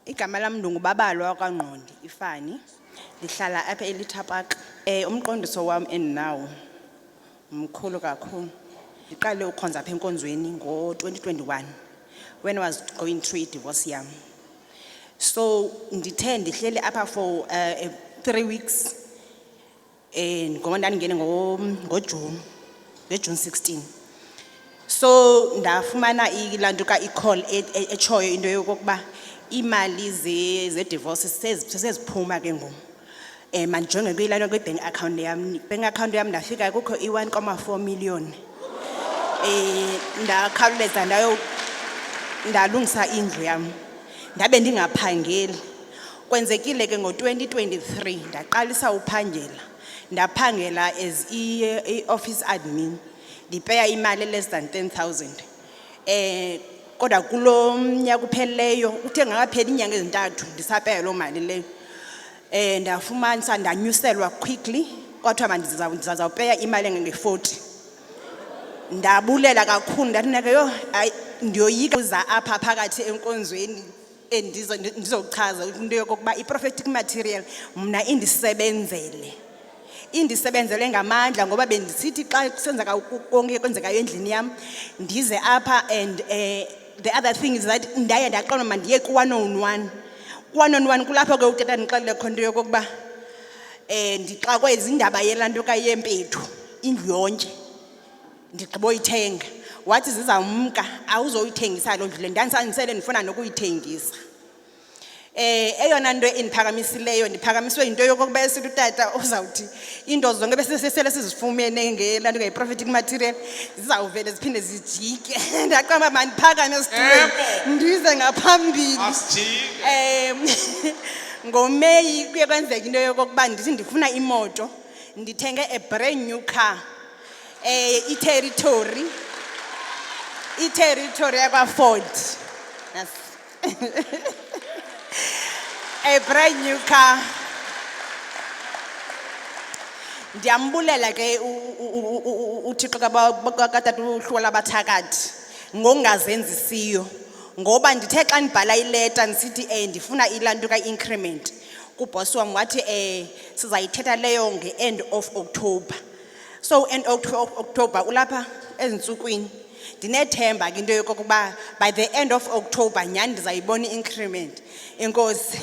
Igama lami ndinguBabalwa kwaNgqondi Ifani. Ndihlala apha eLithapak. Umqondiso wami endinawo mkhulu kakhulu. Ndiqale ukhonza apha enkonzweni ngo-2021 when I was going through a divorce yam. So ndithe ndihleli apha for 3 weeks ngoba ndandingene ngoJune 16. So ndafumana ilantuka i-call echoyo into yokokuba imali ze-divorce seziphuma ke ngoku. Mandijonge kuyilana kwi-bank account yam. Bank account yam ndafika kukho i-1.4 million. Ndakhawuleza ndalungisa indlu yam. Ndabe ndingaphangeli. Kwenzekile ke ngo-2023 ndaqalisa uphangela. Ndaphangela as i-office admin. Ndipeya imali less than 10,000. Kodwa kulo mnyaka upheleyo uthe ngakaphela inyanga ezintathu ndisapeya lo mali leyo. Ndafumanisa ndanyuselwa quickly kwathiwa mandizawupeya imali engange-40. Ndabulela kakhulu ndathi nake yo ndiyoyika uza apha phakathi enkonzweni ndizochaza into yokokuba i-prophetic material mna indisebenzele. Indisebenzele ngamandla ngoba bendisithi xa kusenzeka konke kwenzekayo endlini yam ndize apha and the other thing is that ndaye ndaqonda mandiye ku-101. Ku-101 kulapho ke utata ndixelele khona into yokokuba ndixakwe zindaba yelantuka yempethu indlu yonke ndigqiboyithenga. Wathi zizawumka awuzoyithengisa loo ndlu le ndandisandisele ndifuna nokuyithengisa. Eyona nto endiphakamiseleyo ndiphakamiswe yinto yokokuba esithi utata uzawuthi into zonke besesele sizifumene ngelantuka yi-prophetic material zizawuvele ziphinde zijike. Ndaqamba mandiphakame esitulweni ndize ngaphambili. NgoMeyi kuye kwenzeka into yokokuba ndithi ndifuna imoto. Ndithenge a brand new car. I-Territory yakwa-Ford. A brand new car. Ndiyambulela ke uThixo katata uHlola Bathakathi ngokungazenzisiyo ngoba ndithe xa ndibhala ileta ndisithi ndifuna ilantuka increment kubhosi wam wathi sizayithetha leyo nge-end of October. So end of October ulapha ezintsukwini ndinethemba ke into yokokuba by the end of October nyhani ndizayibona i-increment. Enkosi.